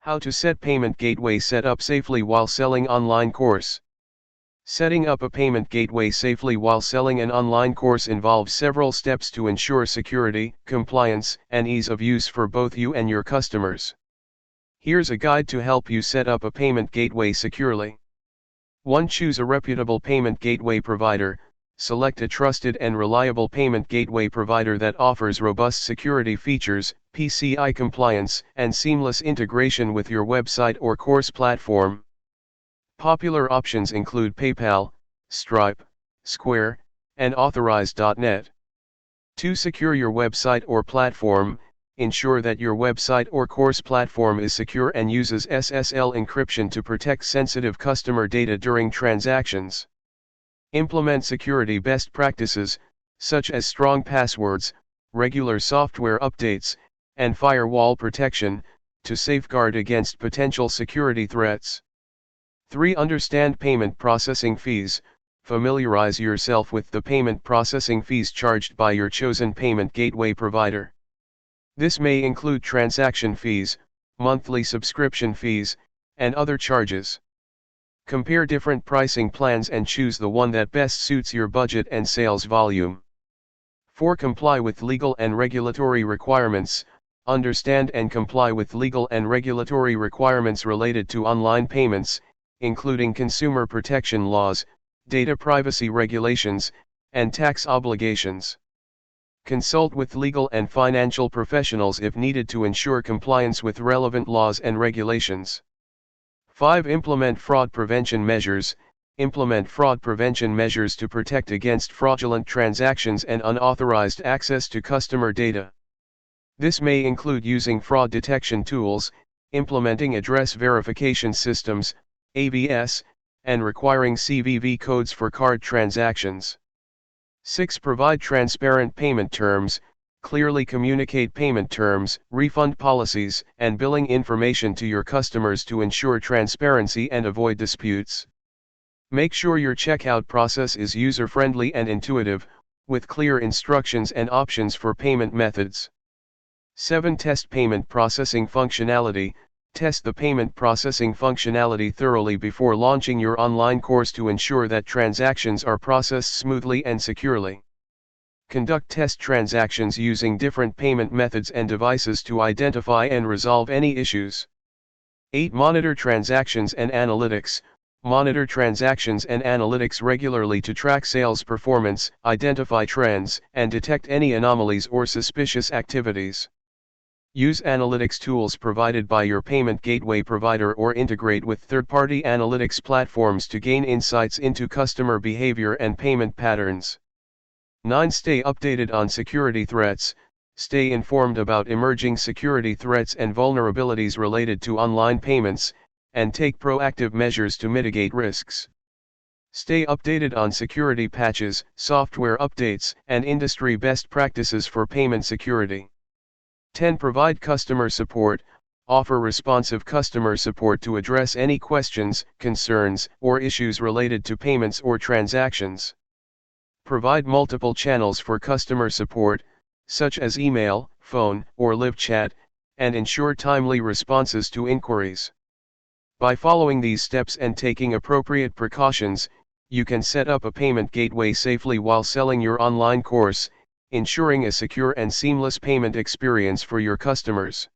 How to set payment gateway setup safely while selling online course. Setting up a payment gateway safely while selling an online course involves several steps to ensure security, compliance, and ease of use for both you and your customers. Here's a guide to help you set up a payment gateway securely. 1. Choose a reputable payment gateway provider. Select a trusted and reliable payment gateway provider that offers robust security features, PCI compliance, and seamless integration with your website or course platform. Popular options include PayPal, Stripe, Square, and Authorize.net. 2. Secure your website or platform. Ensure that your website or course platform is secure and uses SSL encryption to protect sensitive customer data during transactions. Implement security best practices, such as strong passwords, regular software updates, and firewall protection, to safeguard against potential security threats. 3. Understand payment processing fees. Familiarize yourself with the payment processing fees charged by your chosen payment gateway provider. This may include transaction fees, monthly subscription fees, and other charges. Compare different pricing plans and choose the one that best suits your budget and sales volume. 4. Comply with legal and regulatory requirements. Understand and comply with legal and regulatory requirements related to online payments, including consumer protection laws, data privacy regulations, and tax obligations. Consult with legal and financial professionals if needed to ensure compliance with relevant laws and regulations. 5. Implement fraud prevention measures. Implement fraud prevention measures to protect against fraudulent transactions and unauthorized access to customer data. This may include using fraud detection tools, implementing address verification systems, AVS, and requiring CVV codes for card transactions. 6. Provide transparent payment terms. Clearly communicate payment terms, refund policies, and billing information to your customers to ensure transparency and avoid disputes. Make sure your checkout process is user-friendly and intuitive, with clear instructions and options for payment methods. 7. Test payment processing functionality. Test the payment processing functionality thoroughly before launching your online course to ensure that transactions are processed smoothly and securely. Conduct test transactions using different payment methods and devices to identify and resolve any issues. 8. Monitor transactions and analytics. Monitor transactions and analytics regularly to track sales performance, identify trends, and detect any anomalies or suspicious activities. Use analytics tools provided by your payment gateway provider or integrate with third-party analytics platforms to gain insights into customer behavior and payment patterns. 9. Stay updated on security threats. Stay informed about emerging security threats and vulnerabilities related to online payments, and take proactive measures to mitigate risks. Stay updated on security patches, software updates, and industry best practices for payment security. 10. Provide customer support. Offer responsive customer support to address any questions, concerns, or issues related to payments or transactions. Provide multiple channels for customer support, such as email, phone, or live chat, and ensure timely responses to inquiries. By following these steps and taking appropriate precautions, you can set up a payment gateway safely while selling your online course, ensuring a secure and seamless payment experience for your customers.